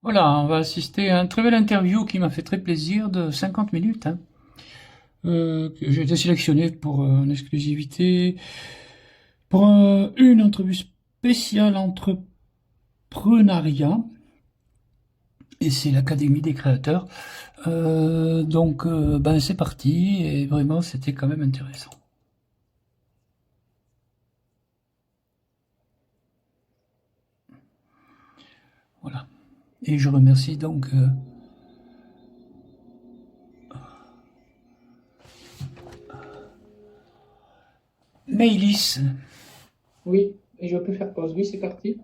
Voilà, on va assister à une très belle interview qui m'a fait très plaisir de 50 minutes, hein. Que j'ai été sélectionné pour en exclusivité pour une entrevue spéciale entrepreneuriat et c'est l'Académie des créateurs. Ben c'est parti et vraiment c'était quand même intéressant. Voilà. Et je remercie donc Maëlys. Oui, et je peux faire pause. Oui, c'est parti.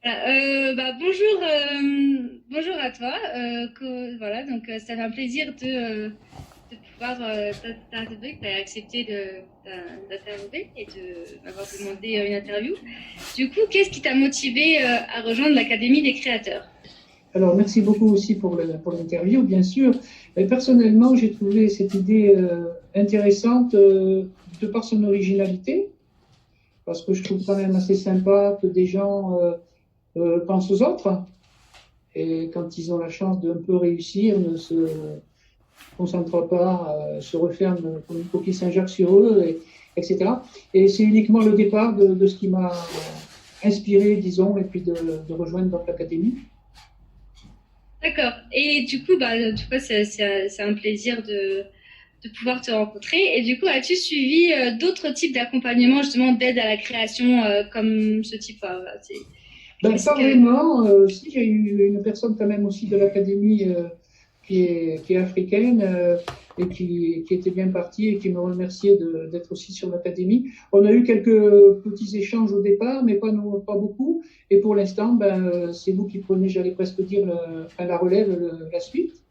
Bonjour à toi. Ça fait un plaisir de pouvoir t'interviewer, que tu as accepté d'interviewer et de m'avoir demandé une interview. Du coup, qu'est-ce qui t'a motivé à rejoindre l'Académie des créateurs? Alors, merci beaucoup aussi pour l'interview, bien sûr. Mais personnellement, j'ai trouvé cette idée intéressante de par son originalité, parce que je trouve quand même assez sympa que des gens pensent aux autres. Et quand ils ont la chance d'un peu réussir, ne se concentrent pas, se referment comme une coquille Saint-Jacques sur eux, etc. Et c'est uniquement le départ de ce qui m'a inspiré, disons, et puis de rejoindre donc l'académie. D'accord. Et du coup, c'est un plaisir de pouvoir te rencontrer. Et du coup, as-tu suivi d'autres types d'accompagnement, justement, d'aide à la création, comme ce type? Ben, Est-ce pas que... vraiment. Si, j'ai eu une personne quand même aussi de l'académie qui est africaine et qui était bien partie et qui me remerciait d'être aussi sur l'académie. On a eu quelques petits échanges au départ, mais pas beaucoup. Et pour l'instant, c'est vous qui prenez, j'allais presque dire, la relève, la suite.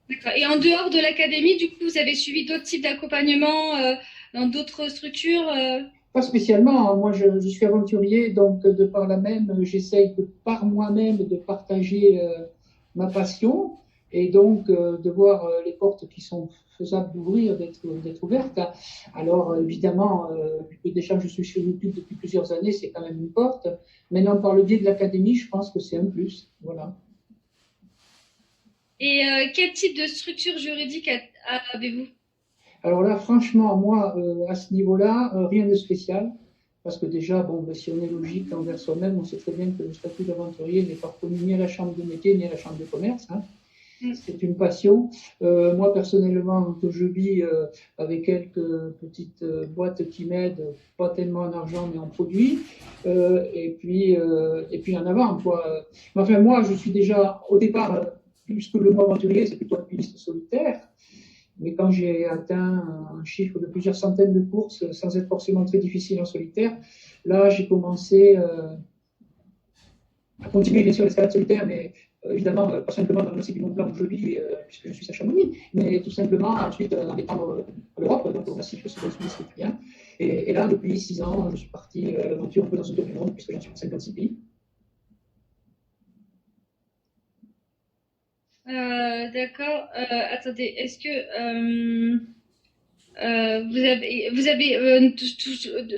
D'accord. Et en dehors de l'académie, du coup, vous avez suivi d'autres types d'accompagnement dans d'autres structures Pas spécialement, hein. Moi, je suis aventurier, donc de par là même, j'essaye de par moi-même de partager ma passion et donc de voir les portes qui sont faisables d'ouvrir, d'être ouvertes. Alors évidemment, déjà je suis sur YouTube depuis plusieurs années, c'est quand même une porte. Maintenant, par le biais de l'académie, je pense que c'est un plus. Voilà. Et quel type de structure juridique avez-vous? Alors là, franchement, moi, à ce niveau-là, rien de spécial. Parce que déjà, bon, ben, si on est logique envers soi-même, on sait très bien que le statut d'aventurier n'est pas reconnu ni à la chambre de métier ni à la chambre de commerce, hein. Mm. C'est une passion. Moi, personnellement, que je vis avec quelques petites boîtes qui m'aident, pas tellement en argent, mais en produits, et puis en avant, quoi. Mais enfin, moi, je suis déjà, au départ, plus que le mot aventurier, c'est plutôt alpiniste solitaire. Mais quand j'ai atteint un chiffre de plusieurs centaines de courses, sans être forcément très difficile en solitaire, là, j'ai commencé à continuer, bien sûr, l'escalade solitaire, mais évidemment, pas simplement dans le massif du Mont Blanc où je vis, puisque je suis à Chamonix, mais tout simplement ensuite en étendre à l'Europe, donc au massif suisse cyprien. Et là, depuis 6 ans, je suis parti à l'aventure un peu dans ce tour du monde, puisque j'en suis à 56 pays. D'accord. Attendez, est-ce que vous avez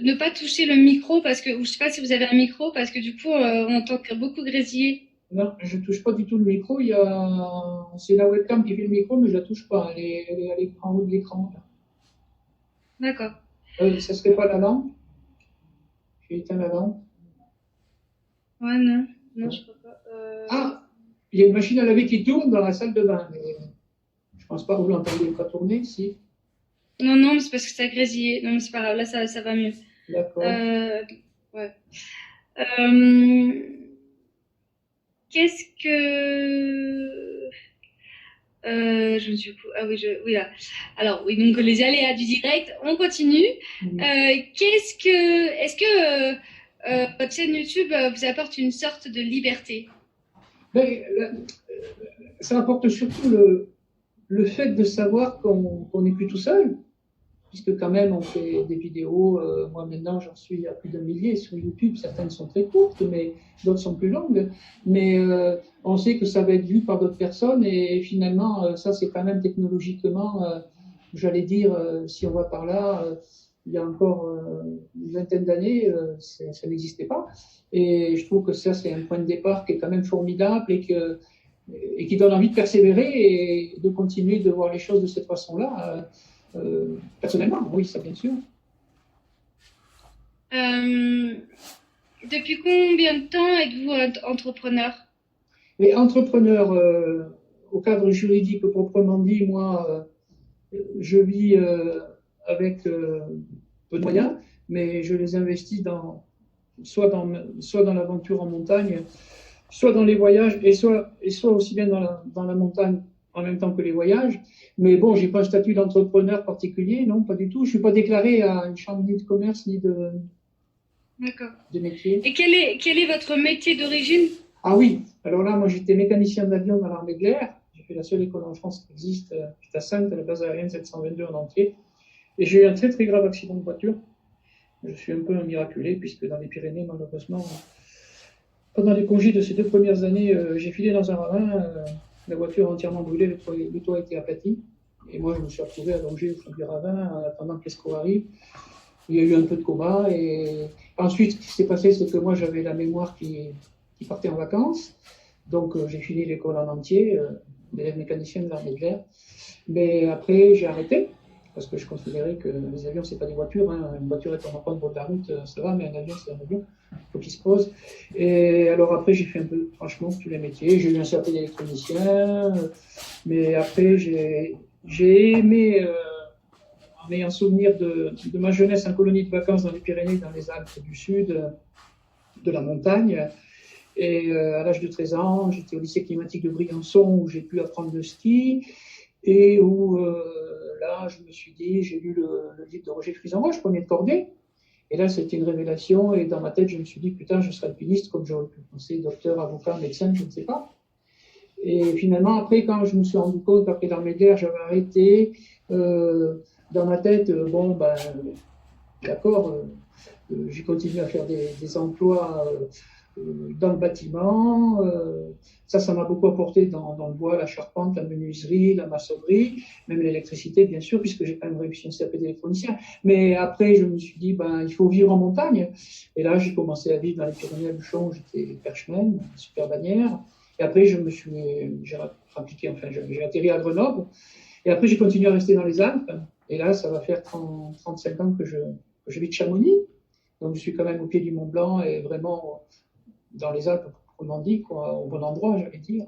ne pas toucher le micro parce que je sais pas si vous avez un micro parce que du coup on entend beaucoup grésiller. Non, je ne touche pas du tout le micro. C'est la webcam qui fait le micro, mais je ne la touche pas. Elle est en haut de l'écran. D'accord. Ça ne serait pas la lampe. J'ai éteint la lampe. Ouais, non, non, Ouais. je crois pas. Ah, il y a une machine à laver qui tourne dans la salle de bain. Mais je pense pas que vous l'entendez pas tourner, si. Non, non, mais c'est parce que ça grésillait. Non, mais c'est pas grave. Là, ça va mieux. D'accord. Euh, ouais. Euh, qu'est-ce que je me suis ah oui, oui là. Alors oui, donc les aléas du direct, on continue. Mhm. Est-ce que votre chaîne YouTube vous apporte une sorte de liberté? Mais, ça apporte surtout le fait de savoir qu'on n'est plus tout seul, puisque quand même on fait des vidéos. Moi maintenant j'en suis à plus d'un millier sur YouTube. Certaines sont très courtes, mais d'autres sont plus longues. Mais on sait que ça va être vu par d'autres personnes et finalement ça c'est quand même technologiquement, j'allais dire, si on va par là. il y a encore une vingtaine d'années, ça n'existait pas. Et je trouve que ça, c'est un point de départ qui est quand même formidable et qui donne envie de persévérer et de continuer de voir les choses de cette façon-là. Personnellement, oui, ça bien sûr. Depuis combien de temps êtes-vous entrepreneur? Et entrepreneur, au cadre juridique proprement dit, moi, je vis avec peu de moyens, mais je les investis soit dans l'aventure en montagne, soit dans les voyages, et soit aussi bien dans la montagne en même temps que les voyages. Mais bon, j'ai pas un statut d'entrepreneur particulier, non, pas du tout. Je suis pas déclaré à une chambre ni de commerce ni de métier. Et quel est votre métier d'origine? Ah oui, alors là, moi j'étais mécanicien d'avion dans l'armée de l'air. J'ai fait la seule école en France qui existe, à Saintes, à la base aérienne 722 en entier. Et j'ai eu un très très grave accident de voiture. Je suis un peu un miraculé, puisque dans les Pyrénées, malheureusement, pendant les congés de ces 2 premières années, j'ai filé dans un ravin, la voiture entièrement brûlée, le toit a été aplati. Et moi, je me suis retrouvé allongé au fond du ravin en attendant que l'escouade arrive. Il y a eu un peu de coma. Et ensuite, ce qui s'est passé, c'est que moi, j'avais la mémoire qui partait en vacances. Donc, j'ai fini l'école en entier, d'élève mécanicien de l'armée de l'air. Mais après, j'ai arrêté. Parce que je considérais que les avions, c'est pas des voitures. Hein. Une voiture est en empreinte de la route, ça va, mais un avion, c'est un avion. Il faut qu'il se pose. Et alors après, j'ai fait un peu, franchement, tous les métiers. J'ai eu un CAP d'électronicien. Mais après, j'ai aimé, en ayant souvenir de ma jeunesse en colonie de vacances dans les Pyrénées, dans les Alpes du Sud, de la montagne. Et à l'âge de 13 ans, j'étais au lycée climatique de Briançon, où j'ai pu apprendre le ski. Et où là, je me suis dit, j'ai lu le livre de Roger Frison-Roche, Premier de cordée. Et là, c'était une révélation. Et dans ma tête, je me suis dit, putain, je serai alpiniste, comme j'aurais pu penser, docteur, avocat, médecin, je ne sais pas. Et finalement, après, quand je me suis rendu compte qu'après l'armée de l'air, j'avais arrêté, dans ma tête, bon, ben, d'accord, j'ai continué à faire des emplois dans le bâtiment. Ça m'a beaucoup apporté dans le bois, la charpente, la menuiserie, la maçonnerie, même l'électricité, bien sûr, puisque j'ai quand même réussi un CAP d'électronicien. Mais après, je me suis dit, ben, il faut vivre en montagne. Et là, j'ai commencé à vivre dans les Pyrénées à Luchon, j'étais perchman, super bannière. Et après, j'ai atterri à Grenoble. Et après, j'ai continué à rester dans les Alpes. Et là, ça va faire 35 ans que je vis de Chamonix. Donc, je suis quand même au pied du Mont Blanc et vraiment dans les Alpes, proprement dit, quoi, au bon endroit, j'allais dire.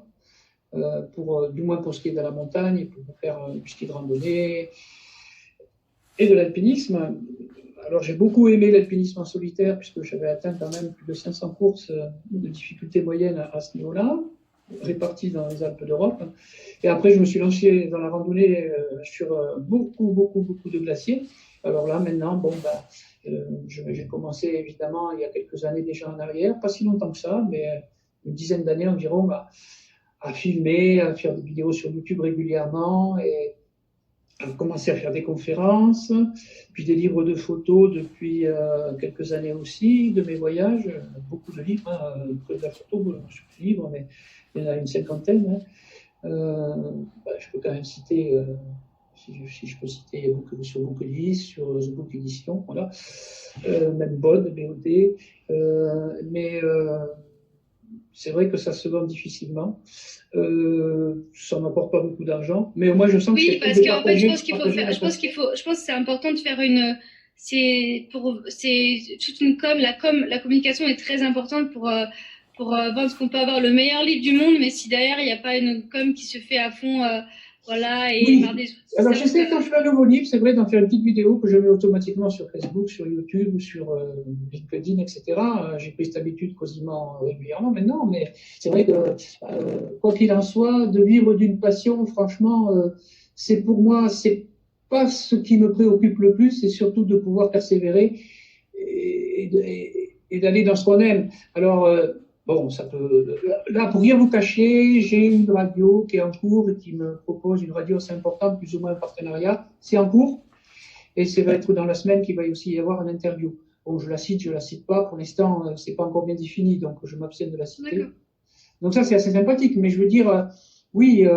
Du moins pour ce qui est de la montagne, pour faire du ski de randonnée et de l'alpinisme. Alors, j'ai beaucoup aimé l'alpinisme en solitaire, puisque j'avais atteint quand même plus de 500 courses de difficulté moyenne à ce niveau-là, réparties dans les Alpes d'Europe. Et après, je me suis lancé dans la randonnée sur beaucoup de glaciers. Alors là, maintenant, bon, j'ai commencé évidemment il y a quelques années déjà en arrière, pas si longtemps que ça, mais une dizaine d'années environ, à filmer, à faire des vidéos sur YouTube régulièrement et à commencer à faire des conférences, puis des livres de photos depuis quelques années aussi, de mes voyages, beaucoup de livres, que de la photo, sur les livres, mais il y en a une cinquantaine. Je peux quand même citer, si je peux citer, sur Booklist, sur The Book Edition, voilà, même BOD, BOD, mais c'est vrai que ça se vend difficilement. Ça m'apporte pas beaucoup d'argent, mais moi je sens que oui, parce qu'en fait, je pense que c'est important de faire c'est toute une la communication est très importante pour vendre, qu'on peut avoir le meilleur livre du monde, mais si derrière il n'y a pas une com qui se fait à fond, voilà, et oui. par des outils. Alors j'essaie, quand je fais un nouveau livre, c'est vrai, d'en faire une petite vidéo que je mets automatiquement sur Facebook, sur YouTube, sur LinkedIn, etc. J'ai pris cette habitude quasiment régulièrement maintenant, mais c'est vrai que quoi qu'il en soit, de vivre d'une passion, franchement, c'est pour moi, c'est pas ce qui me préoccupe le plus, c'est surtout de pouvoir persévérer et d'aller dans ce qu'on aime. Alors bon, ça peut. Là, pour rien vous cacher, j'ai une radio qui est en cours et qui me propose une radio assez importante, plus ou moins un partenariat. C'est en cours et ça va être dans la semaine qu'il va aussi y avoir une interview. Bon, je la cite pas. Pour l'instant, c'est pas encore bien défini, donc je m'abstiens de la citer. Donc ça, c'est assez sympathique. Mais je veux dire, oui,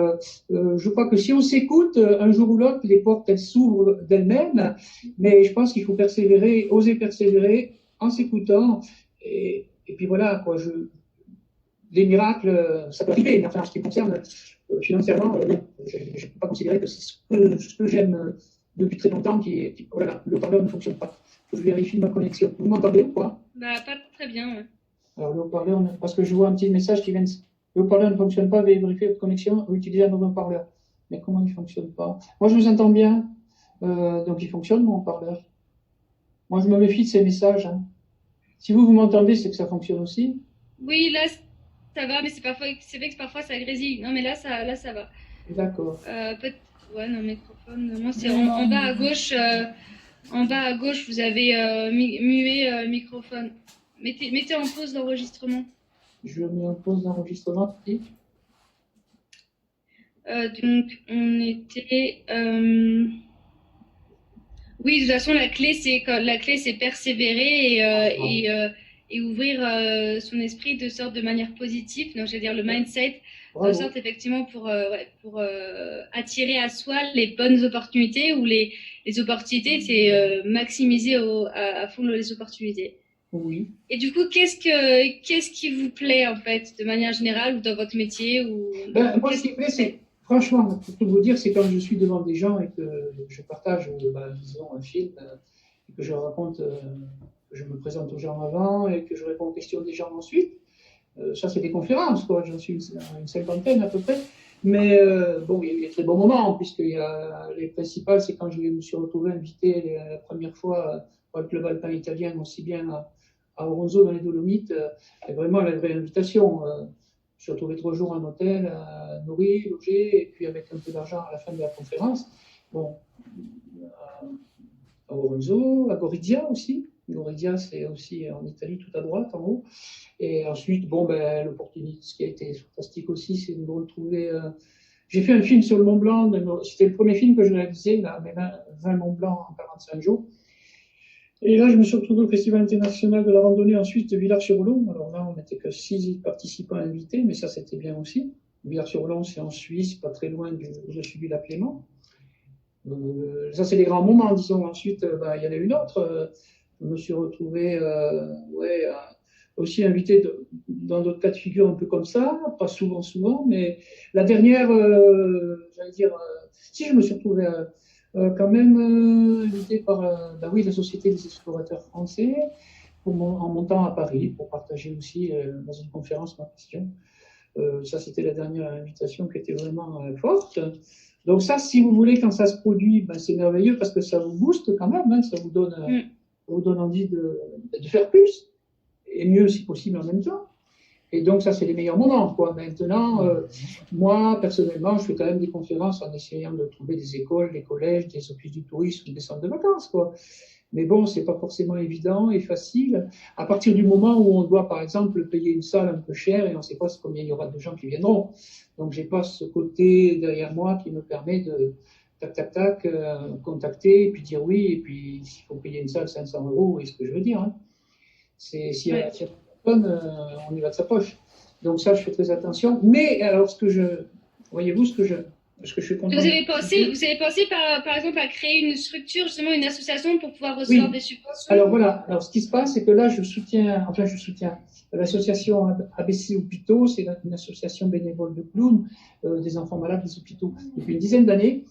je crois que si on s'écoute, un jour ou l'autre, les portes, elles s'ouvrent d'elles-mêmes, mais je pense qu'il faut persévérer, oser persévérer en s'écoutant, et puis voilà, quoi, les miracles, ça peut arriver, mais enfin, en ce qui me concerne, financièrement, je ne peux pas considérer que c'est ce que j'aime depuis très longtemps, voilà, le haut-parleur ne fonctionne pas. Je vérifie ma connexion. Vous m'entendez ou quoi? Bah, pas très bien, ouais. Alors, le haut-parleur, parce que je vois un petit message qui vient de... Le haut-parleur ne fonctionne pas, veuillez vérifier votre connexion ou utiliser un autre haut-parleur. Mais comment il ne fonctionne pas? Moi, je vous entends bien, donc il fonctionne, mon haut-parleur. Moi, je me méfie de ces messages, hein. Si vous m'entendez, c'est que ça fonctionne aussi. Oui, là, ça va, mais c'est vrai que parfois ça grésille. Non, mais là, ça va. D'accord. Ouais, non, microphone. Moi, c'est en bas à gauche. En bas à gauche, vous avez muet microphone. Mettez en pause l'enregistrement. Je mets en pause l'enregistrement. Donc, on était. Oui, de toute façon, la clé, c'est persévérer et ouvrir son esprit de sorte de manière positive. Donc, je veux dire, le mindset, de sorte effectivement pour attirer à soi les bonnes opportunités ou les opportunités, c'est maximiser à fond les opportunités. Oui. Et du coup, qu'est-ce qui vous plaît en fait, de manière générale ou dans votre métier ou... Moi, ce qui me plaît, c'est, franchement, pour tout vous dire, c'est quand je suis devant des gens et que je partage, disons, un film, et que je raconte, que je me présente aux gens avant et que je réponds aux questions des gens ensuite. Ça, c'est des conférences, quoi. J'en suis une cinquantaine à peu près. Mais bon, il y a eu des très bons moments, puisqu'il y a les principales, c'est quand je me suis retrouvé invité la première fois par le club alpin italien, aussi bien à Auronzo dans les Dolomites, et vraiment la vraie invitation. Je me suis retrouvé 3 jours en hôtel, nourri, logé, et puis avec un peu d'argent à la fin de la conférence. Bon, à Auronzo, à Gorizia aussi. Gorizia, c'est aussi en Italie, tout à droite, en haut. Et ensuite, bon, l'opportunité, ce qui a été fantastique aussi, c'est de me retrouver. J'ai fait un film sur le Mont Blanc. C'était le premier film que je réalisais, là, 20 Mont Blanc en 45 jours. Et là, je me suis retrouvé au Festival international de la randonnée ensuite de Villars-sur-Olon. Alors là, on n'était que 6 participants invités, mais ça, c'était bien aussi. Villars-sur-Olon, c'est en Suisse, pas très loin où je suis du lac Léman. Ça, c'est les grands moments, disons. Ensuite, il y en a une autre. Je me suis retrouvé, aussi invité dans d'autres cas de figure un peu comme ça, pas souvent, mais la dernière, j'allais dire, si je me suis retrouvé quand même invité par la Société des explorateurs français en montant à Paris pour partager aussi dans une conférence ma question. Ça, c'était la dernière invitation qui était vraiment forte. Donc ça, si vous voulez, quand ça se produit, c'est merveilleux parce que ça vous booste quand même, hein, ça vous donne envie de faire plus et mieux si possible en même temps. Et donc ça, c'est les meilleurs moments, quoi. Maintenant, moi, personnellement, je fais quand même des conférences en essayant de trouver des écoles, des collèges, des offices du tourisme, des centres de vacances, quoi. Mais bon, c'est pas forcément évident et facile. À partir du moment où on doit, par exemple, payer une salle un peu chère et on ne sait pas combien il y aura de gens qui viendront. Donc, j'ai pas ce côté derrière moi qui me permet de contacter et puis dire oui. Et puis, s'il faut payer une salle 500 €, vous voyez ce que je veux dire, hein. S'il y a personne, on y va de sa poche. Donc ça, je fais très attention. Mais alors, voyez-vous ce que je suis content. Vous avez pensé par exemple à créer une structure, justement une association pour pouvoir recevoir des subventions? Alors voilà. Alors ce qui se passe, c'est que là, je soutiens l'association ABC Hôpitaux. C'est une association bénévole de clowns, des enfants malades des hôpitaux depuis une dizaine d'années.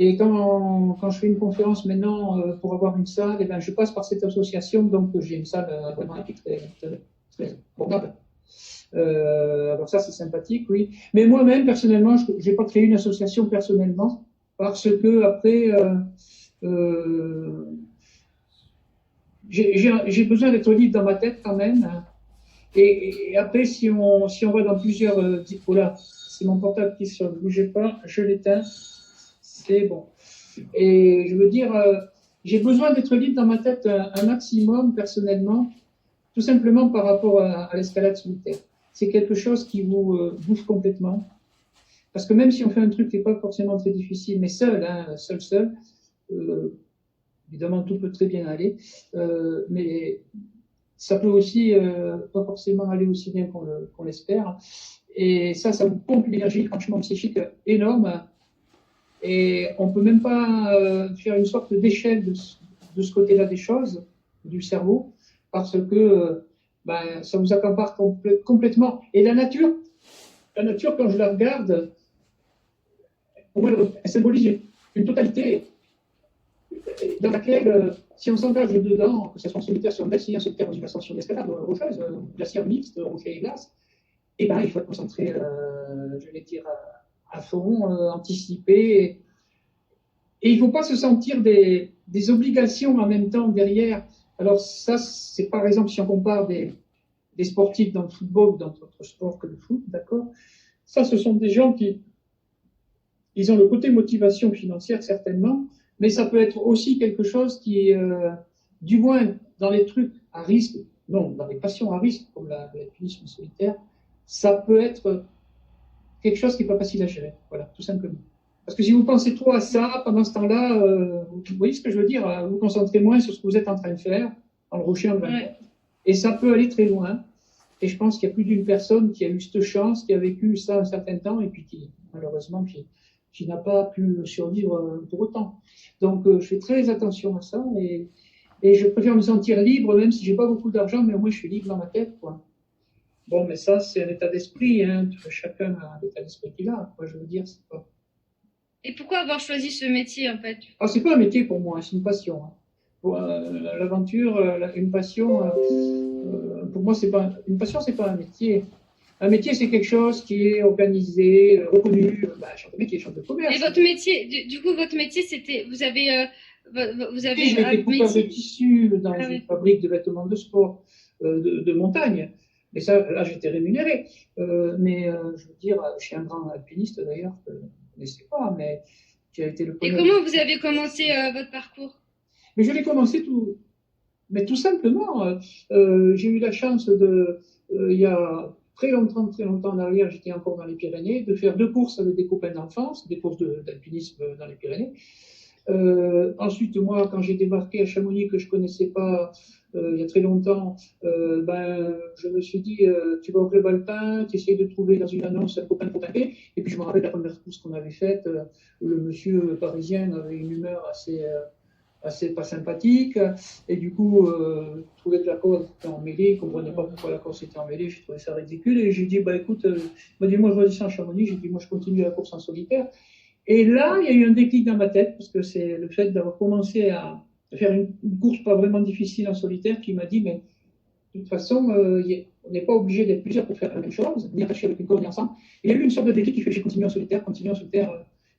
Et quand je fais une conférence maintenant pour avoir une salle, je passe par cette association, donc j'ai une salle vraiment très abordable. Alors ça, c'est sympathique, oui. Mais moi-même, personnellement, je n'ai pas créé une association personnellement, parce que après, j'ai besoin d'être libre dans ma tête quand même. Hein. Et après, si on va dans plusieurs... oh là, c'est mon portable qui sonne, ne bougez pas, je l'éteins. C'est bon. Et je veux dire, j'ai besoin d'être libre dans ma tête un maximum, personnellement, tout simplement par rapport à l'escalade solitaire. C'est quelque chose qui vous bouffe complètement. Parce que même si on fait un truc qui n'est pas forcément très difficile, mais seul, évidemment, tout peut très bien aller, mais ça peut aussi pas forcément aller aussi bien qu'on l'espère. Et ça vous pompe une énergie franchement psychique énorme. Et on ne peut même pas faire une sorte d'échelle de ce côté-là des choses, du cerveau, parce que ça vous accapare complètement. Et la nature, quand je la regarde, pour moi, elle symbolise une totalité dans laquelle, si on s'engage dedans, que ce soit en solitaire, sur un glacier, en solitaire, dans une ascension d'escalade rocheuse, glaciaire mixte, rocher et glace, et il faut être concentré, je vais dire, à fond, anticiper. Et il ne faut pas se sentir des obligations en même temps derrière. Alors ça, c'est par exemple, si on compare des sportifs dans le football ou dans d'autres sports que le foot, d'accord? Ça, ce sont des gens qui ils ont le côté motivation financière, certainement, mais ça peut être aussi quelque chose qui, du moins dans les trucs à risque, non, dans les passions à risque, comme l'alpinisme solitaire, ça peut être quelque chose qui n'est pas facile à gérer, voilà, tout simplement. Parce que si vous pensez trop à ça, pendant ce temps-là, vous voyez ce que je veux dire, vous vous concentrez moins sur ce que vous êtes en train de faire, dans le rocher en même temps. Et ça peut aller très loin. Et je pense qu'il y a plus d'une personne qui a eu cette chance, qui a vécu ça un certain temps, et puis qui, malheureusement, qui n'a pas pu survivre pour autant. Donc, je fais très attention à ça, et je préfère me sentir libre, même si j'ai pas beaucoup d'argent, mais au moins je suis libre dans ma tête, quoi. Bon, mais ça, c'est un état d'esprit, hein. Chacun a l'état d'esprit qu'il a, quoi, je veux dire, c'est pas... Et pourquoi avoir choisi ce métier, en fait? Ah, c'est pas un métier pour moi, c'est une passion. Hein. Pour l'aventure, une passion, pour moi, c'est pas une passion, c'est pas un métier. Un métier, c'est quelque chose qui est organisé, reconnu. Chef de métier, chef de commerce. Et votre métier, du coup, votre métier, c'était, vous avez J'ai été coupeur de tissu dans une fabrique de vêtements de sport de montagne. Mais ça, là, j'étais rémunéré. Je veux dire, je suis un grand alpiniste d'ailleurs, que vous ne connaissez pas, mais qui a été le premier. Et comment vous avez commencé votre parcours? Mais je l'ai commencé tout simplement. J'ai eu la chance il y a très longtemps en arrière, j'étais encore dans les Pyrénées, de faire 2 courses avec des copains d'enfance, des courses d'alpinisme dans les Pyrénées. Ensuite, moi, quand j'ai débarqué à Chamonix, que je connaissais pas il y a très longtemps, je me suis dit, tu vas au Club Alpin, tu essayes de trouver dans une annonce un copain pour t'aider. Et puis, je me rappelle la première course qu'on avait faite, où le monsieur parisien avait une humeur assez pas sympathique. Et du coup, je trouvais que la course était emmêlée, je ne comprenais pas pourquoi la course était emmêlée, j'ai trouvé ça ridicule. Et j'ai dit, écoute, il m'a dit, moi, je redescends à Chamonix, j'ai dit, moi, je continue la course en solitaire. Et là, il y a eu un déclic dans ma tête, parce que c'est le fait d'avoir commencé à faire une course pas vraiment difficile en solitaire qui m'a dit, mais de toute façon, on n'est pas obligé d'être plusieurs pour faire la même chose, ni attaché avec une corde, ni ensemble. Et il y a eu une sorte de déclic qui fait que j'ai continué en solitaire.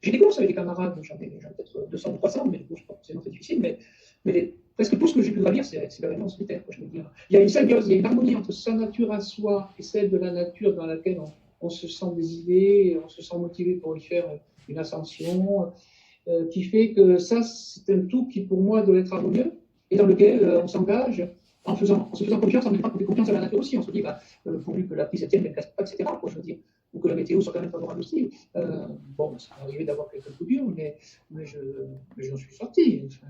J'ai des courses avec des camarades, j'en ai peut-être 200 ou 300, mais les courses, c'est très difficile, mais presque tout ce que j'ai pu gravir, c'est vraiment en solitaire, je veux dire. Il y a une symbiose, il y a une harmonie entre sa nature à soi et celle de la nature dans laquelle on se sent désiré, on se sent motivé pour y faire une ascension, qui fait que ça, c'est un tout qui, pour moi, doit être harmonieux et dans lequel on s'engage en se faisant confiance, en même temps qu'on fait confiance à la nature aussi. On se dit, pourvu que la prise tienne, qu'elle ne casse pas, etc., quoi, je veux dire, ou que la météo soit quand même favorable aussi. Ça m'est arrivé d'avoir quelques coups durs, mais j'en suis sorti. Enfin,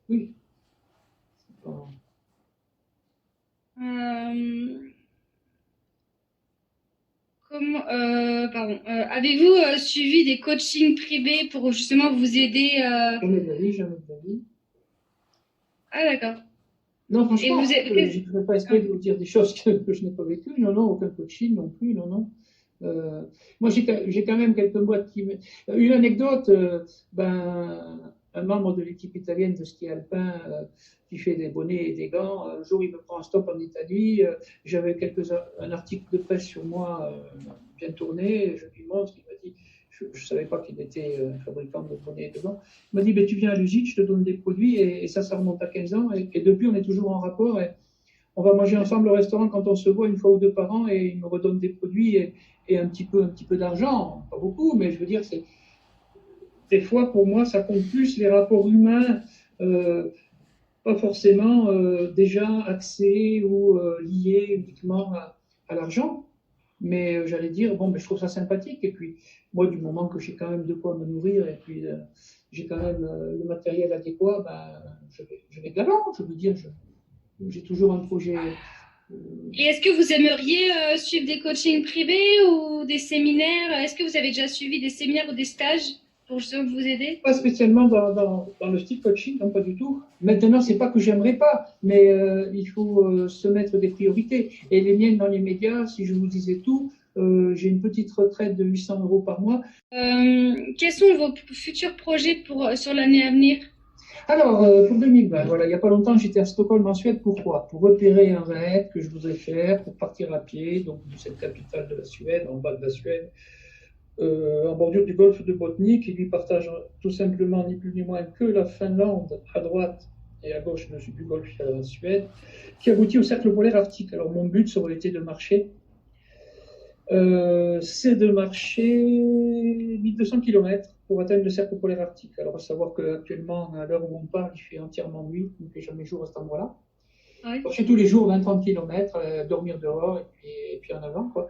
oui. Avez-vous suivi des coachings privés pour justement vous aider Jamais de la vie. Ah, d'accord. Non, franchement, je ne ferais pas esprit de vous dire des choses que je n'ai pas vécues. Non, aucun coaching non plus, non. Moi, j'ai quand même quelques boîtes qui... Une anecdote, un membre de l'équipe italienne de ski alpin qui fait des bonnets et des gants, un jour, il me prend un stop en Italie. J'avais un article de presse sur moi bien tourné. Je lui montre, il m'a dit... Je ne savais pas qu'il était fabricant de bonnets et de gants. Il m'a dit, tu viens à l'usine, je te donne des produits, et ça remonte à 15 ans. Et depuis, on est toujours en rapport. Et on va manger ensemble au restaurant quand on se voit 1 fois ou 2 par an, et il me redonne des produits et un petit peu d'argent. Pas beaucoup, mais je veux dire, des fois, pour moi, ça compte plus les rapports humains, pas forcément déjà axés ou liés uniquement à l'argent. Mais j'allais dire, je trouve ça sympathique. Et puis, moi, du moment que j'ai quand même de quoi me nourrir, et puis j'ai quand même le matériel adéquat, je vais de l'avant. Je veux dire, j'ai toujours un projet Et est-ce que vous aimeriez suivre des coachings privés ou des séminaires? Est-ce que vous avez déjà suivi des séminaires ou des stages pour justement vous aider? Pas spécialement dans le style coaching, non, pas du tout. Maintenant, c'est pas que j'aimerais pas, mais il faut se mettre des priorités. Et les miennes dans les médias, si je vous disais tout, j'ai une petite retraite de 800 € par mois. Quels sont vos futurs projets sur l'année à venir? Alors, pour 2020, voilà, il n'y a pas longtemps, j'étais à Stockholm en Suède. Pourquoi? Pour repérer un rêve que je voudrais faire, pour partir à pied, donc de cette capitale de la Suède, en bas de la Suède, en bordure du golfe de Botnique, qui lui partage tout simplement ni plus ni moins que la Finlande à droite et à gauche du golfe, il y a la Suède, qui aboutit au cercle polaire arctique. Alors, mon but, ça aurait été de marcher. C'est de marcher 1200 km pour atteindre le cercle polaire arctique. Alors, à savoir qu'actuellement, à l'heure où on parle, il fait entièrement nuit, il ne fait jamais jour à cet endroit-là. Oui. Marcher tous les jours 20-30 km, dormir dehors et puis en avant, quoi.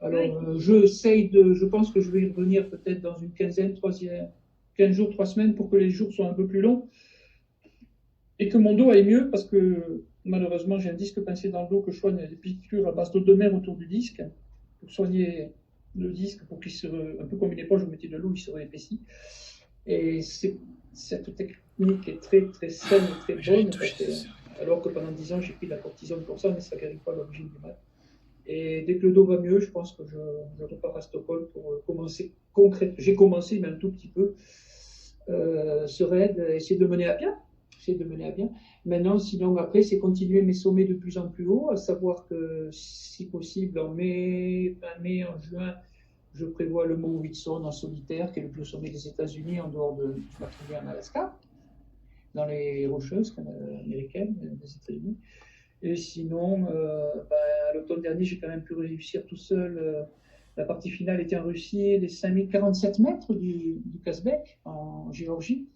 Alors, Oui. je pense que je vais y revenir peut-être dans une 15 jours, 3 semaines pour que les jours soient un peu plus longs et que mon dos aille mieux parce que malheureusement, j'ai un disque pincé dans le dos que je soigne des piqûres à base d'eau de mer autour du disque pour soigner le disque pour qu'il se, un peu comme une éponge, vous mettez de l'eau, il se réépaissit. Et cette technique est très très saine et très bonne alors que pendant 10 ans, j'ai pris de la cortisone pour ça, mais ça ne guérit pas l'origine du mal. Et dès que le dos va mieux, je pense que je repars à Stockholm pour commencer concrètement. J'ai commencé, mais un tout petit peu, ce raid, essayer de mener à bien. Maintenant, sinon, après, c'est continuer mes sommets de plus en plus haut, à savoir que, si possible, en mai, fin mai, en juin, je prévois le mont Whitson en solitaire, qui est le plus haut sommet des États-Unis, en dehors de la rivière en Alaska, dans les Rocheuses américaines des États-Unis. Et sinon, à l'automne dernier, j'ai quand même pu réussir tout seul. La partie finale était en Russie, les 5047 mètres du Kazbek, en Géorgie,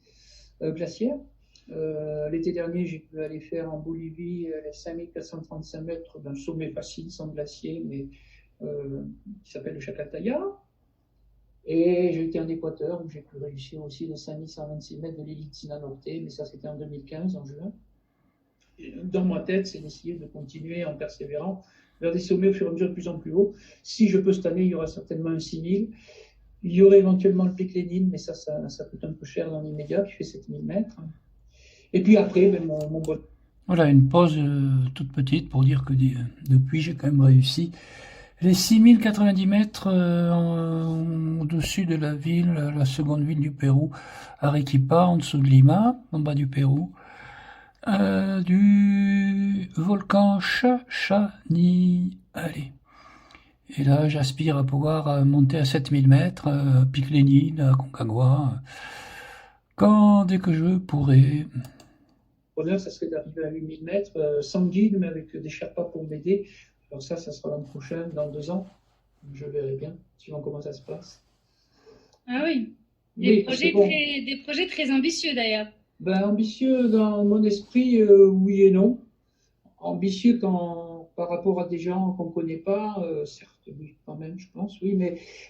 glaciaire. L'été dernier, j'ai pu aller faire en Bolivie les 5435 mètres d'un sommet facile, sans glacier, mais qui s'appelle le Chacaltaya. Et j'ai été en Équateur, où j'ai pu réussir aussi les 5126 mètres de l'élite Sinanorte, mais ça c'était en 2015, en juin. Dans ma tête, c'est d'essayer de continuer en persévérant vers des sommets au fur et à mesure de plus en plus haut. Si je peux cette année, il y aura certainement un 6000. Il y aurait éventuellement le pic Lénine, mais ça coûte un peu cher dans l'immédiat, qui fait 7000 mètres. Et puis après, mon bon. Voilà, une pause toute petite pour dire que depuis, j'ai quand même réussi les 6090 mètres au-dessus de la ville, la seconde ville du Pérou, Arequipa, en dessous de Lima, en bas du Pérou. Du volcan Chachani. Allez. Et là, j'aspire à pouvoir monter à 7000 mètres, pic Lénine, à Concagua, dès que je pourrai. Bonheur, ça serait d'arriver à 8000 mètres, sans guide, mais avec des Sherpas pour m'aider. Alors ça sera l'an prochain, dans 2 ans. Je verrai bien, suivant comment ça se passe. Ah oui. Des projets très ambitieux d'ailleurs. Ambitieux dans mon esprit, oui et non. Ambitieux par rapport à des gens qu'on ne connaît pas, certes, oui, quand même, je pense, oui,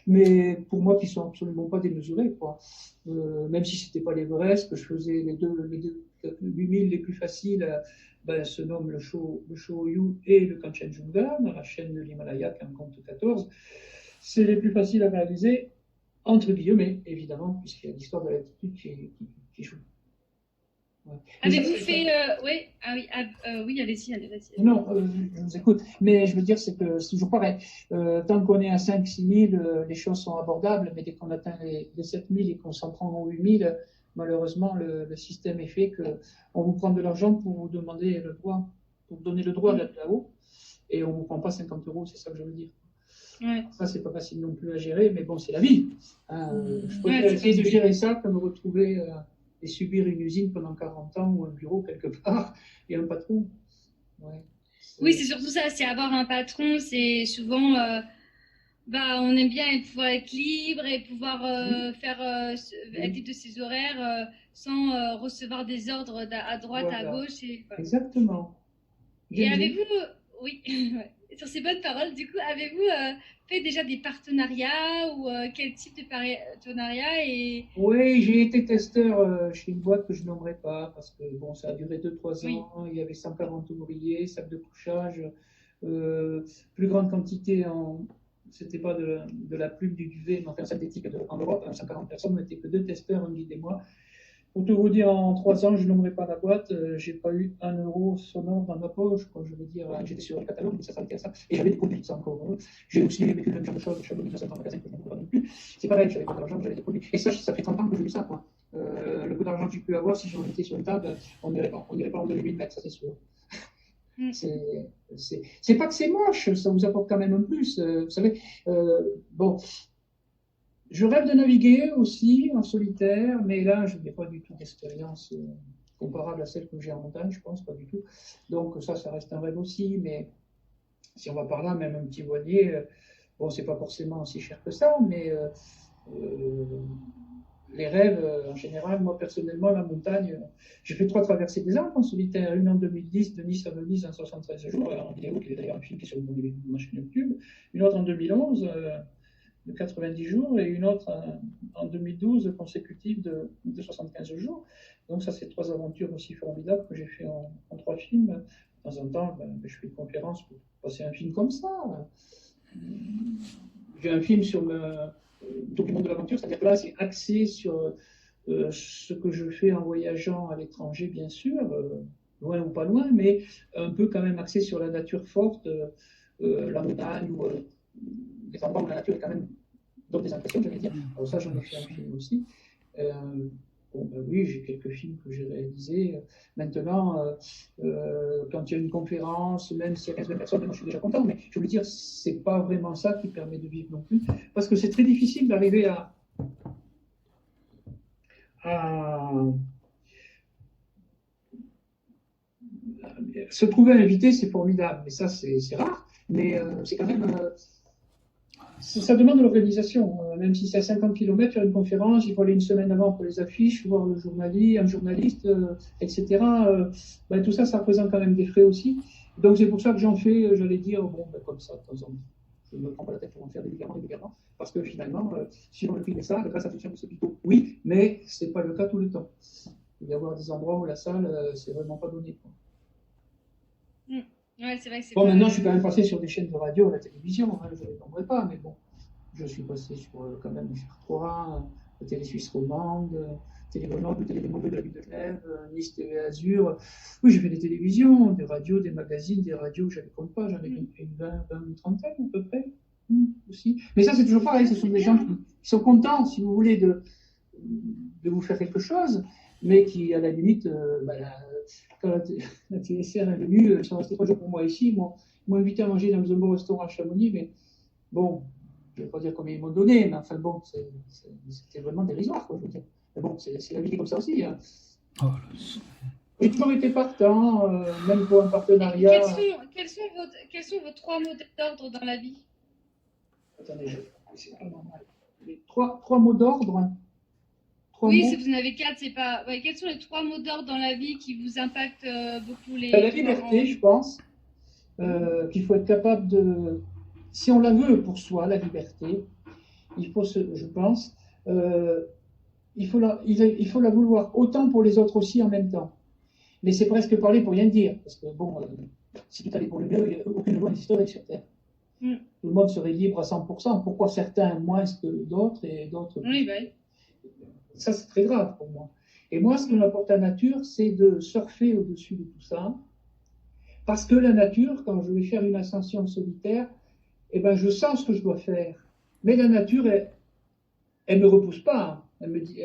mais pour moi qui ne sont absolument pas démesurés, quoi. Même si ce n'était pas l'Everest, que je faisais les deux 8000 les plus faciles, se nomment le Shoyu et le Kanchenjunga, dans la chaîne de l'Himalaya qui en compte 14. C'est les plus faciles à réaliser, entre guillemets, évidemment, puisqu'il y a l'histoire de l'altitude qui joue. Ouais. Avez-vous fait... oui, oui, allez-y. Non, je vous écoute. Mais je veux dire, c'est toujours pareil. Tant qu'on est à 5-6 000, les choses sont abordables, mais dès qu'on atteint les 7 000 et qu'on s'en prend aux 8 000, malheureusement, le système est fait qu'on vous prend de l'argent pour vous demander le droit, pour vous donner le droit d'être là-haut, et on ne vous prend pas 50 €, c'est ça que je veux dire. Ouais. Ça, c'est pas facile non plus à gérer, mais bon, c'est la vie. Je préfère essayer de gérer ça que me retrouver... et subir une usine pendant 40 ans ou un bureau quelque part et un patron. Ouais, oui, c'est surtout ça, c'est avoir un patron, c'est souvent, on aime bien pouvoir être libre et pouvoir être libre de ses horaires sans recevoir des ordres à droite, voilà. À gauche. Exactement. Et avez-vous, oui, sur ces bonnes paroles, du coup, avez-vous fait déjà des partenariats ou quel type de partenariat Oui, j'ai été testeur chez une boîte que je nommerai pas parce que bon, ça a duré 2-3 ans. Oui. Il y avait 140 ouvriers, sac de couchage, plus grande quantité c'était pas de la plume, du duvet, mais enfin synthétique en Europe, 140 personnes, on n'était que 2 testeurs, un guide et moi. Pour tout vous dire, en 3 ans, je nommerai pas la boîte, j'ai pas eu 1 euro sonore dans ma poche, quoi. Je veux dire, j'étais sur le catalogue, mais ça s'arrêtait à ça. Et j'avais des produits, ça encore. J'ai aussi vécu le même genre de choses, j'avais 200 magasins que je ne comprends pas non plus. C'est pareil, j'avais pas d'argent, j'avais des produits. Et ça fait 30 ans que j'ai eu ça, quoi. Le peu d'argent que j'ai pu avoir, si j'en mettais sur une table, on n'irait pas en 2008 mètres, ça c'est sûr. C'est pas que c'est moche, ça vous apporte quand même un plus. Vous savez, bon, je rêve de naviguer aussi en solitaire, mais là, je n'ai pas du tout d'expérience comparable à celle que j'ai en montagne, je pense, pas du tout. Donc ça reste un rêve aussi, mais si on va par là, même un petit voilier, bon, c'est pas forcément aussi cher que ça, mais les rêves, en général, moi personnellement, la montagne, j'ai fait 3 traversées des Alpes en solitaire, une en 2010, de Nice à Venise en 73 jours, en vidéo, qui est d'ailleurs un film qui est sur ma chaîne YouTube, une autre en 2011, de 90 jours, et une autre en 2012, consécutive de 75 jours. Donc ça, c'est 3 aventures aussi formidables que j'ai fait en 3 films. De temps en temps, je fais une conférence pour passer un film comme ça. J'ai un film sur le document de l'aventure, c'est-à-dire que là, c'est axé sur ce que je fais en voyageant à l'étranger, bien sûr, loin ou pas loin, mais un peu quand même axé sur la nature forte, la montagne, ou des endroits où la nature est quand même donne des impressions, j'allais dire. Alors ça, j'en ai fait un film aussi. Bon, ben oui, j'ai quelques films que j'ai réalisés. Maintenant, quand il y a une conférence, même s'il y a 15 personnes, moi, je suis déjà content, mais je veux dire, c'est pas vraiment ça qui permet de vivre non plus, parce que c'est très difficile d'arriver à se trouver invité, c'est formidable, mais ça, c'est rare, mais c'est quand même... ça demande de l'organisation. Même si c'est à 50 km, faire une conférence, il faut aller une semaine avant pour les affiches, voir un journaliste, etc. Tout ça, ça représente quand même des frais aussi. Donc c'est pour ça que j'en fais, j'allais dire, bon, comme ça, de temps en temps. Je ne me prends pas la tête pour en faire régulièrement, parce que finalement, si on filme ça, la salle c'est plutôt oui, mais ce n'est pas le cas tout le temps. Il va y avoir des endroits où la salle, c'est vraiment pas donné, quoi. Ouais, c'est vrai que c'est bon, maintenant, je suis quand même passé sur des chaînes de radio, la télévision, je ne les nommerai pas, mais bon, je suis passé sur quand même GR3, Télé Suisse Romande, Télé Grenoble, Télé Grenoble de la ville de Genève, Nice TV Azur. Oui, j'ai fait des télévisions, des radios, des magazines, des radios, je ne les compte pas, j'en ai une trentaine à peu près, aussi. Mais ça, c'est toujours pareil, ce sont des gens qui sont contents, si vous voulez, de vous faire quelque chose, mais qui, à la limite, quand la TSR est venue, ils sont restés 3 jours pour moi ici, ils m'ont invité à manger dans un beau restaurant à Chamonix, mais bon, je ne vais pas dire combien ils m'ont donné, mais enfin bon, c'était vraiment dérisoire, quoi, je veux dire. Mais bon, c'est la vie comme ça aussi. Hein. Oh, j'ai toujours été partant, même pour un partenariat. Quels sont vos 3 mots d'ordre dans la vie? Attendez, c'est pas normal. Les 3 mots d'ordre. Oui, si vous en avez 4, c'est pas. Ouais, quels sont les 3 mots d'ordre dans la vie qui vous impactent beaucoup la liberté, je pense. Qu'il faut être capable de. Si on la veut pour soi, la liberté, il faut, je pense, il faut la vouloir autant pour les autres aussi en même temps. Mais c'est presque parler pour rien dire. Parce que bon, si tout allait pour le mieux, aucune loi n'existerait sur Terre. Tout le monde serait libre à 100%. Pourquoi certains moins que d'autres et d'autres plus? Oui, bah. Ça, c'est très grave pour moi. Et moi, ce que m'apporte la nature, c'est de surfer au-dessus de tout ça. Parce que la nature, quand je vais faire une ascension solitaire, eh ben, je sens ce que je dois faire. Mais la nature, elle me repousse pas. Elle me dit,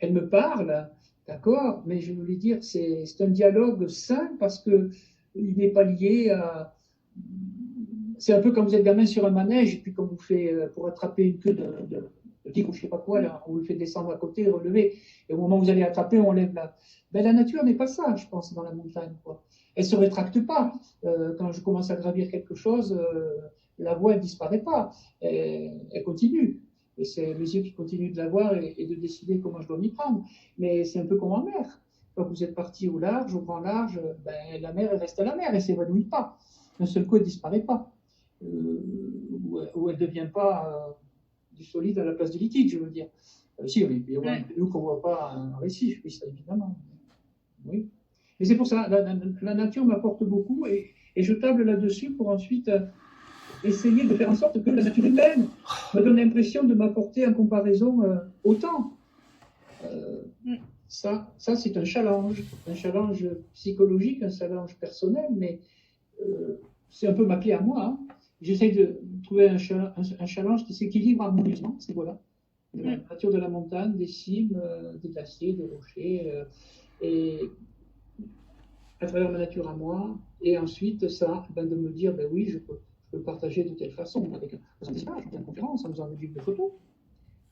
elle me parle, d'accord, mais je voulais dire, c'est un dialogue sain parce que il n'est pas lié à. C'est un peu comme vous êtes gamin sur un manège, et puis quand vous faites pour attraper une queue de tigre ou je ne sais pas quoi, là, on vous fait descendre à côté, relever, et au moment où vous allez attraper, on lève la. Ben, la nature n'est pas ça, je pense, dans la montagne, quoi. Elle ne se rétracte pas. Quand je commence à gravir quelque chose, la voie ne disparaît pas. Elle continue. Et c'est mes yeux qui continuent de la voir et de décider comment je dois m'y prendre. Mais c'est un peu comme en mer. Quand vous êtes parti au large, au grand large, ben, la mer, elle reste à la mer, elle ne s'évanouit pas. D'un seul coup, elle ne disparaît pas. Ou elle ne devient pas du solide à la place du liquide, je veux dire. Si, il peut y avoir un nous qu'on ne voit pas un récif, oui, ça évidemment. Oui. Et c'est pour ça, la nature m'apporte beaucoup. Et Et je table là-dessus pour ensuite essayer de faire en sorte que la nature humaine me donne l'impression de m'apporter en comparaison autant. Ça c'est un challenge psychologique, un challenge personnel, mais c'est un peu ma clé à moi. Hein. J'essaie de trouver un challenge qui s'équilibre harmonieusement, c'est voilà. De la nature de la montagne, des cimes, des glaciers, des rochers, et à travers ma nature à moi, et ensuite ça, de me dire, ben oui, je peux partager de telle façon, avec des images, en conférence, en faisant des livres de photos.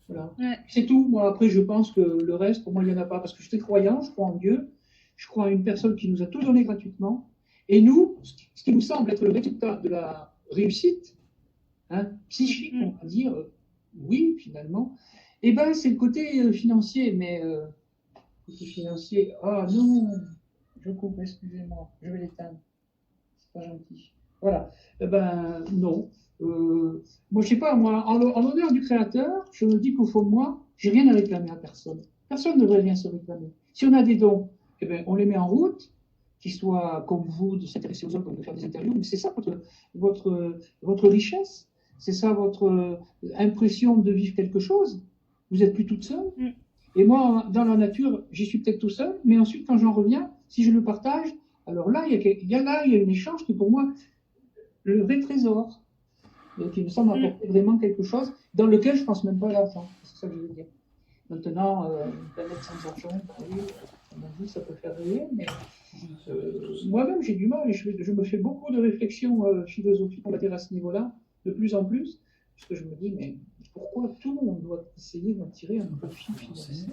Voilà. Ouais. C'est tout. Moi, après, je pense que le reste, pour moi, il n'y en a pas, parce que je suis croyant, je crois en Dieu, je crois en une personne qui nous a tout donné gratuitement, et nous, ce qui nous semble être le résultat de la réussite, hein, psychique, on va dire, oui, finalement, eh ben, c'est le côté financier, mais côté financier, ah non, je coupe, excusez-moi, je vais l'éteindre, c'est pas gentil. Voilà, eh ben, non. Moi, je sais pas, moi, en l'honneur du Créateur, je me dis qu'au fond de moi, j'ai rien à réclamer à personne. Personne ne devrait rien se réclamer. Si on a des dons, eh ben, on les met en route, qu'ils soient comme vous, de s'intéresser aux autres, de faire des interviews, mais c'est ça votre richesse, c'est ça votre impression de vivre quelque chose. Vous n'êtes plus toute seule. Et moi, dans la nature, j'y suis peut-être tout seul, mais ensuite, quand j'en reviens, si je le partage, alors là, il y a un échange qui, pour moi, le vrai trésor, qui me semble apporter vraiment quelque chose dans lequel je ne pense même pas à l'argent. C'est ça que je veux dire. Maintenant, une planète sans argent, oui, on a dit, ça peut faire rire, mais moi-même, j'ai du mal et je me fais beaucoup de réflexions philosophiques, on va dire, à ce niveau-là, de plus en plus, parce que je me dis, mais pourquoi tout le monde doit essayer d'en tirer un profit financier,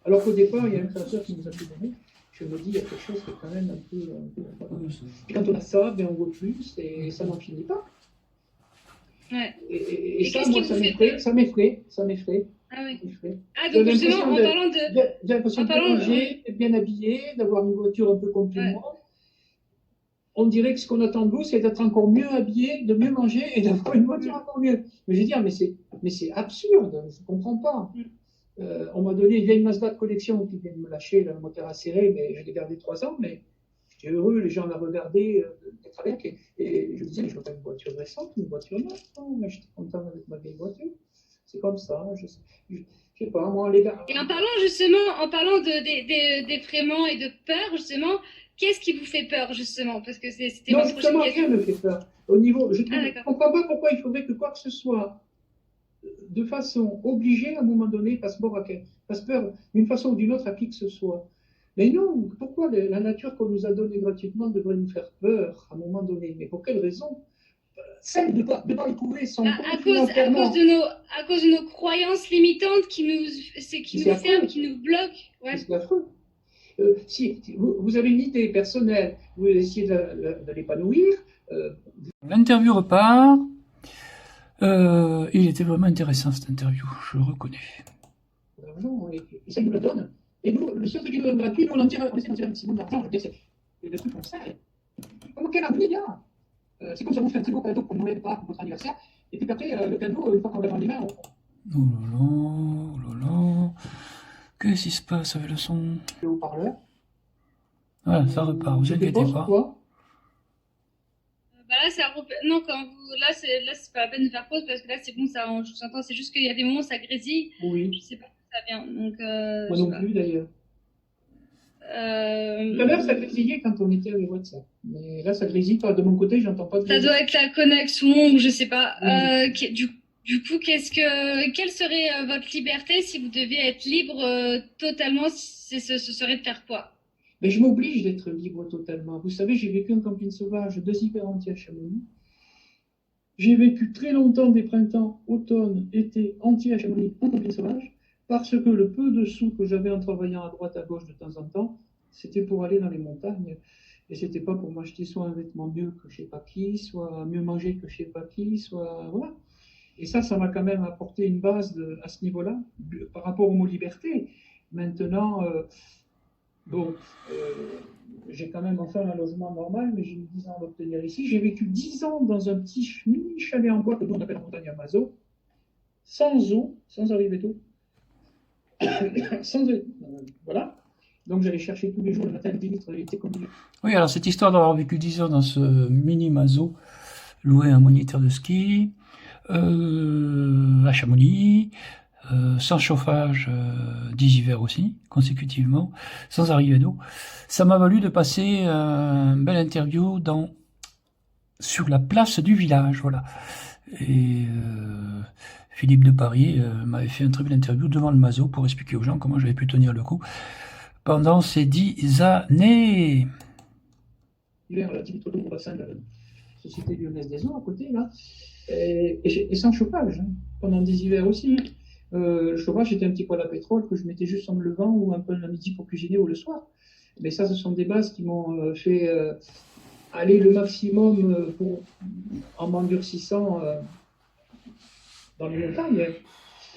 alors qu'au départ, il y a un créateur qui nous a tout donné. Je me dis, il y a quelque chose qui est quand même un peu... Et quand on a ça, ben on veut plus et ça n'en finit pas. Ouais. Et ça, moi, ça m'effraie. Ah oui. Ah, donc justement, en parlant de... J'ai l'impression de manger, d'être bien habillé, d'avoir une voiture un peu comme tout le monde. On dirait que ce qu'on attend de vous, c'est d'être encore mieux habillé, de mieux manger et d'avoir une voiture encore mieux. Mais je veux dire, mais c'est absurde, je ne comprends pas. On m'a donné une vieille Mazda de collection qui vient de me lâcher, le moteur a serré, mais je l'ai gardé 3 ans, mais j'étais heureux, les gens la regardaient, d'être avec, et je me disais, mais je veux pas une voiture récente, une voiture neuve, non, mais j'étais content avec ma vieille voiture. C'est comme ça, je sais pas, moi, les gars. Et en parlant d'effraiement et de peur, justement, qu'est-ce qui vous fait peur, justement? Parce que c'était ma prochaine question. Non, justement, rien ne me fait peur. Au niveau, je ne comprends pas pourquoi il faudrait que quoi que ce soit, de façon obligée, à un moment donné, fasse peur d'une façon ou d'une autre à qui que ce soit. Mais non, pourquoi la nature qu'on nous a donnée gratuitement devrait nous faire peur à un moment donné? Mais pour quelle raison? Celle de ne pas éprouver son à cause de nos croyances limitantes qui nous ferment, qui nous bloquent. Ouais. C'est affreux. Si vous avez une idée personnelle, vous essayez de l'épanouir. L'interview repart. Il était vraiment intéressant cette interview, je le reconnais. L'argent, et ça nous le donne. Et nous, le seul truc qui nous donne gratuit, nous on essaie d'en tirer un maximum d'argent. Et le truc comme ça, comment quel avenir il y a? C'est comme ça, on fait un très beau cadeau qu'on ne voulait pas pour votre anniversaire. Et puis après, le cadeau, une fois qu'on l'a dans les mains, oh là là. Qu'est-ce qui se passe avec le son? Le haut-parleur. Voilà, ça repart, vous inquiétez pas. Bah là, non, là, c'est pas la peine de faire pause parce que là, c'est bon, ça, je vous entends. C'est juste qu'il y a des moments où ça grésille. Oui. Je sais pas d'où ça vient. Donc, moi non plus, d'ailleurs. Tout à l'heure, ça grésillait quand on était avec WhatsApp. Mais là, ça grésille pas. De mon côté, j'entends pas de ça doit être la connexion ou je sais pas. Du coup, quelle serait votre liberté si vous deviez être libre totalement? Ce serait de faire quoi? Mais je m'oblige d'être libre totalement. Vous savez, j'ai vécu en camping sauvage 2 hivers entiers à Chamonix. J'ai vécu très longtemps des printemps, automne, été entiers à Chamonix en camping sauvage, parce que le peu de sous que j'avais en travaillant à droite, à gauche de temps en temps, c'était pour aller dans les montagnes. Et c'était pas pour m'acheter soit un vêtement mieux que je sais pas qui, soit mieux manger que je sais pas qui, soit... Voilà. Et ça m'a quand même apporté une base à ce niveau-là, par rapport au mot liberté. Maintenant... j'ai quand même enfin un logement normal, mais j'ai mis 10 ans à l'obtenir ici. J'ai vécu 10 ans dans un petit mini chalet en bois que nous on appelle montagne Amazo, sans eau, sans arriver d'eau. Voilà. Donc j'allais chercher tous les jours le matin 10 litres d'été comme lui. Oui, alors cette histoire d'avoir vécu 10 heures dans ce mini Mazo, loué un moniteur de ski, à Chamonix, sans chauffage, 10 hivers aussi, consécutivement, sans arrivée d'eau, ça m'a valu de passer une belle interview sur la place du village, voilà. Et Philippe de Paris m'avait fait une très belle interview devant le Mazo pour expliquer aux gens comment j'avais pu tenir le coup pendant ces 10 années. Hiver, la petite au bassin de la Société Lyonnaise des Eaux à côté, là, et sans chauffage, hein, pendant des hivers aussi. Le chauffage, c'était un petit poêle à pétrole que je mettais juste en me levant ou un peu le midi pour cuisiner ou le soir. Mais ça, ce sont des bases qui m'ont fait aller le maximum en m'endurcissant dans les montagnes.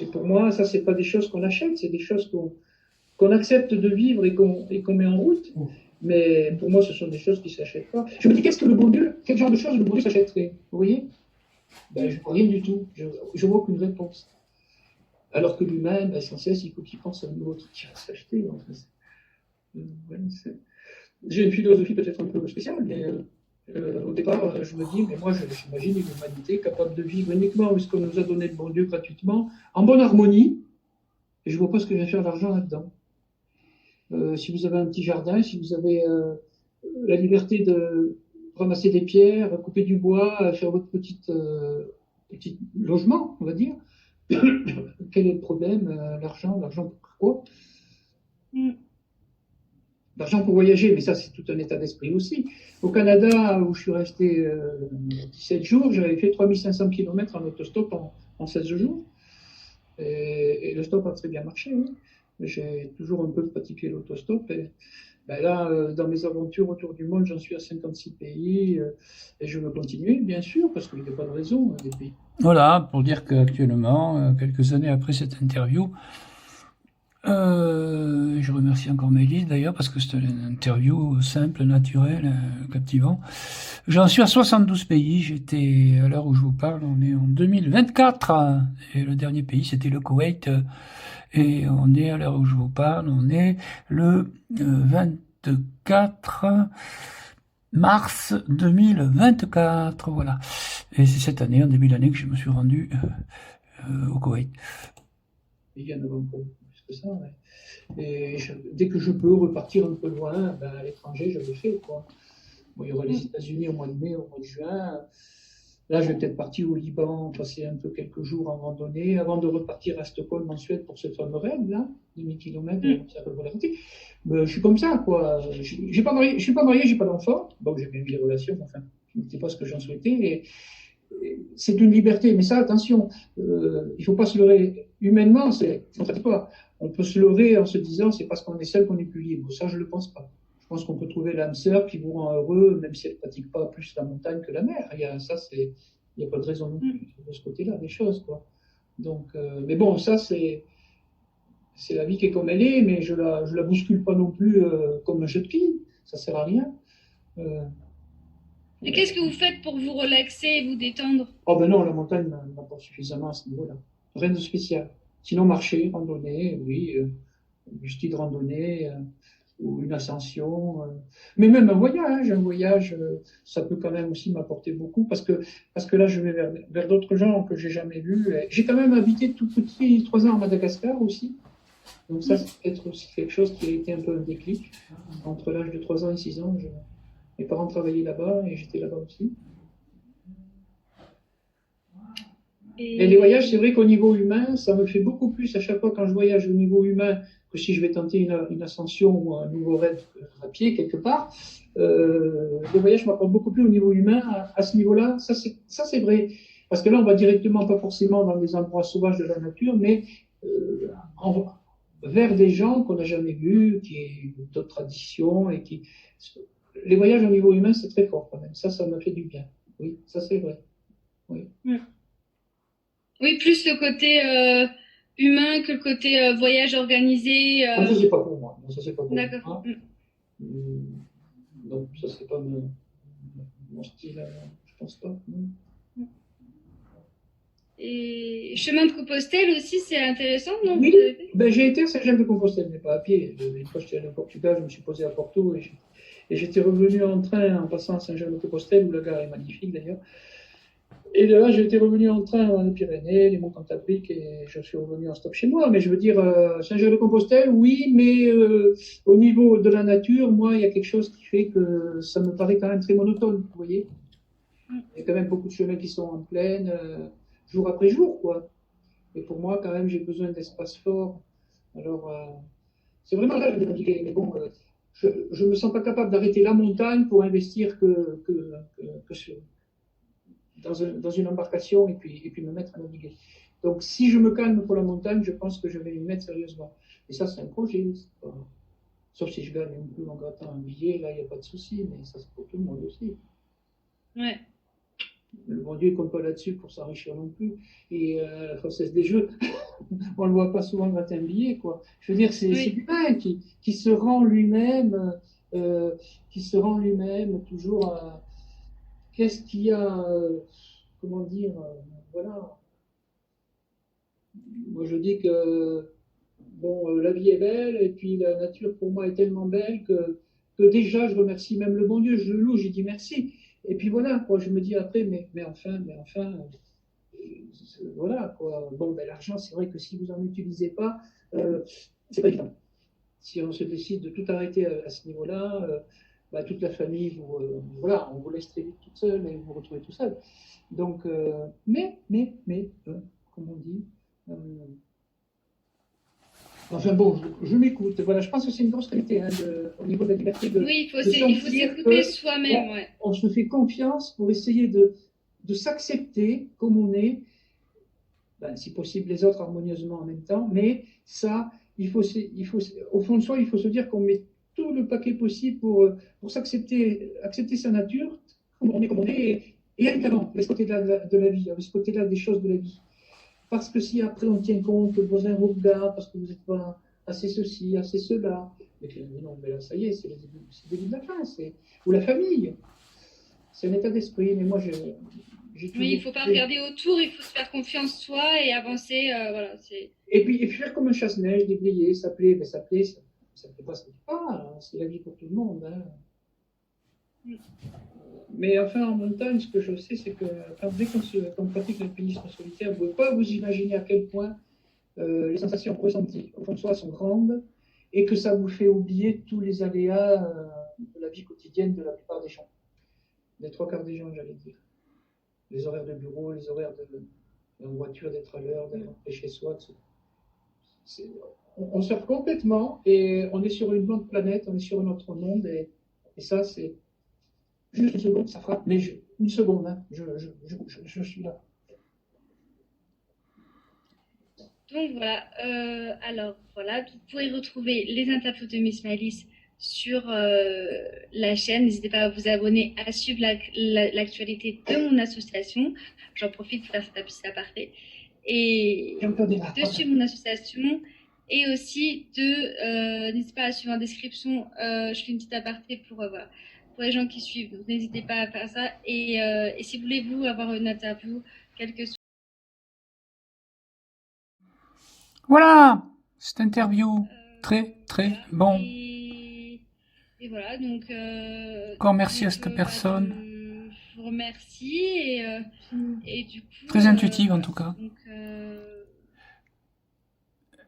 Et pour moi, ça, c'est pas des choses qu'on achète, c'est des choses qu'on accepte de vivre et qu'on met en route. Mais pour moi, ce sont des choses qui ne s'achètent pas. Je me dis, qu'est-ce que le bon Dieu, quel genre de choses le bon Dieu s'achèterait? Vous voyez? Ben, je vois rien du tout. Je vois aucune réponse. Alors que l'humain, ben, sans cesse, il faut qu'il pense à un nouveau truc qui va s'acheter. J'ai une philosophie peut-être un peu spéciale, mais au départ, je me dis, mais moi, j'imagine une humanité capable de vivre uniquement avec ce qu'on nous a donné le bon Dieu gratuitement, en bonne harmonie, et je ne vois pas ce que je vais faire d'argent là-dedans. Si vous avez un petit jardin, si vous avez la liberté de ramasser des pierres, couper du bois, faire votre petit logement, on va dire, quel est le problème? L'argent pour quoi? L'argent pour voyager, mais ça c'est tout un état d'esprit aussi. Au Canada, où je suis resté 17 jours, j'avais fait 3500 km en autostop en 16 jours. Et le stop a très bien marché. Oui. J'ai toujours un peu pratiqué l'autostop. Et ben là, dans mes aventures autour du monde, j'en suis à 56 pays. Et je veux continuer, bien sûr, parce qu'il n'y a pas de raison des pays. Voilà, pour dire qu'actuellement, quelques années après cette interview, je remercie encore Maëlys d'ailleurs, parce que c'était une interview simple, naturelle, captivant. J'en suis à 72 pays, j'étais, à l'heure où je vous parle, on est en 2024, et le dernier pays c'était le Koweït, et on est, à l'heure où je vous parle, on est le 24 mars 2024, voilà. Et c'est cette année, en début d'année, que je me suis rendu au Koweït. Il y en a beaucoup plus que ça, ouais. Et dès que je peux repartir un peu loin, ben, à l'étranger, je le fais, quoi. Bon, il y aura les États-Unis au mois de mai, au mois de juin. Là, je vais peut-être partir au Liban, passer un peu quelques jours en randonnée, avant de repartir à Stockholm, en Suède, pour ce fameux raid, là, 2000 km, ça peut voler. Je suis comme ça, quoi. Je suis pas marié, j'ai pas d'enfant. Bon, j'ai bien eu des relations, enfin, ce n'était pas ce que j'en souhaitais. C'est une liberté, mais ça, attention, il ne faut pas se leurrer. Humainement, en fait, pas. On peut se leurrer en se disant, c'est parce qu'on est seul qu'on est plus libre. Ça, je ne le pense pas. Je pense qu'on peut trouver l'âme sœur qui vous rend heureux, même si elle ne pratique pas plus la montagne que la mer. Il n'y a pas de raison non plus de ce côté-là des choses, quoi. Donc, mais bon, ça, c'est la vie qui est comme elle est, mais je la bouscule pas non plus comme un jeu de quilles. Ça sert à rien. Et qu'est-ce que vous faites pour vous relaxer et vous détendre? Oh ben non, la montagne m'apporte suffisamment à ce niveau-là. Rien de spécial. Sinon, marcher, randonnée, oui, du ski de randonnée, ou une ascension. Mais même un voyage, ça peut quand même aussi m'apporter beaucoup, parce que là, je vais vers d'autres gens que j'ai jamais vus. J'ai quand même habité tout petit, 3 ans à Madagascar aussi. Donc ça, c'est peut-être aussi quelque chose qui a été un peu un déclic. Entre l'âge de 3 ans et 6 ans, mes parents travaillaient là-bas et j'étais là-bas aussi. Et les voyages, c'est vrai qu'au niveau humain, ça me fait beaucoup plus à chaque fois quand je voyage au niveau humain que si je vais tenter une ascension ou un nouveau raid à pied quelque part. Les voyages m'apportent beaucoup plus au niveau humain à ce niveau-là. Ça, c'est vrai. Parce que là, on va directement, pas forcément dans des endroits sauvages de la nature, mais vers des gens qu'on n'a jamais vus, qui ont d'autres traditions et qui... Les voyages au niveau humain, c'est très fort quand même. Ça me fait du bien. Oui, ça c'est vrai. Oui. Oui, plus le côté humain que le côté voyage organisé. Ça, c'est pas pour moi. Ça, c'est pas pour moi. D'accord. Donc, ça, c'est pas mon style. Je pense pas. Et chemin de Compostelle aussi, c'est intéressant, non? Oui, Vous avez fait? ben, j'ai été à Saint-Jean-de-Compostelle, mais pas à pied. Une fois, j'étais allé au Portugal, je me suis posé à Porto et j'étais revenu en train en passant à Saint-Jean-de-Compostelle, où la gare est magnifique d'ailleurs. Et de là, j'ai été revenu en train dans les Pyrénées, les monts Cantabriques, et je suis revenu en stop chez moi. Mais je veux dire, Saint-Jean-de-Compostelle, oui, mais au niveau de la nature, moi, il y a quelque chose qui fait que ça me paraît quand même très monotone, vous voyez. Il y a quand même beaucoup de chemins qui sont en plaine, jour après jour, quoi. Et pour moi, quand même, j'ai besoin d'espace fort. Alors, c'est vraiment là que je veux naviguer. Mais bon, je ne me sens pas capable d'arrêter la montagne pour investir dans une embarcation et puis me mettre à naviguer. Donc, si je me calme pour la montagne, je pense que je vais m'y mettre sérieusement. Et ça, c'est un projet. Pas... Sauf si je gagne un peu en grattant un billet, là, il n'y a pas de souci, mais ça, c'est pour tout le monde aussi. Ouais. Le bon Dieu ne compte pas là-dessus pour s'enrichir non plus. Et la française des jeux, on ne le voit pas souvent gratter un billet, quoi. Je veux dire, c'est l'humain qui se rend lui-même, toujours à... Qu'est-ce qu'il y a, comment dire, voilà. Moi, je dis que, bon, la vie est belle, et puis la nature, pour moi, est tellement belle que déjà, je remercie même le bon Dieu, je le loue, j'ai dit merci. Et puis voilà, quoi, je me dis après, mais enfin, voilà, quoi. Bon, ben, l'argent, c'est vrai que si vous n'en utilisez pas, c'est pas évident. Si on se décide de tout arrêter à ce niveau-là, bah, toute la famille, voilà, on vous laisse très vite toute seule et vous vous retrouvez tout seul. Donc, comme on dit, enfin bon, je m'écoute. Voilà, je pense que c'est une grosse qualité hein, au niveau de la liberté oui, il faut s'écouter soi-même. Ouais. On se fait confiance pour essayer de s'accepter comme on est, ben, si possible les autres harmonieusement en même temps, mais ça, au fond de soi, il faut se dire qu'on met tout le paquet possible pour accepter sa nature, comme on est, et aller de l'avant, de ce côté-là de la vie, de ce côté-là des choses de la vie. Parce que si après on tient compte que vos vous regard, parce que vous n'êtes pas assez ceci, assez cela, mais non, mais là, ça y est, c'est le début de la fin, ou la famille. C'est un état d'esprit, mais moi, oui, il ne faut pas regarder autour, il faut se faire confiance soi et avancer. Voilà, et puis faire comme un chasse-neige, déblayer, ça plaît, mais ça plaît pas, ça plaît pas. Hein, c'est la vie pour tout le monde. Hein. Mais enfin, en montagne, ce que je sais, c'est que dès qu'on pratique l'alpinisme solitaire, vous ne pouvez pas vous imaginer à quel point les sensations ressenties au fond de soi sont grandes et que ça vous fait oublier tous les aléas de la vie quotidienne de la plupart des gens. Des trois quarts des gens, j'allais dire. Les horaires de bureau, les horaires en voiture, d'être à l'heure, d'être chez soi. On sort complètement et on est sur une autre planète, on est sur un autre monde et ça, c'est juste une seconde, ça frappe. Mais une seconde, hein, je suis là. Donc voilà, alors voilà, vous pourrez retrouver les interviews de Miss Malice sur la chaîne. N'hésitez pas à vous abonner, à suivre l'actualité de mon association. J'en profite pour faire cet aparté. Et de suivre mon association. Et aussi n'hésitez pas à suivre en description. Je fais une petite aparté pour les gens qui suivent. Donc n'hésitez pas à faire ça. Et si voulez-vous avoir une interview, quel que soit. Voilà, cette interview, très bon. Et voilà, donc... Encore merci à cette personne. Je vous remercie et du coup... Très intuitive en tout cas. Donc,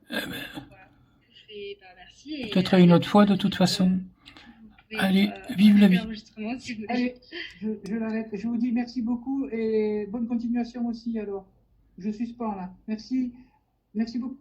voilà, merci. Peut-être une autre fois de toute façon. Allez, vive la vie. Si allez, je l'arrête. Je vous dis merci beaucoup et bonne continuation aussi alors. Je suspends là. Merci beaucoup.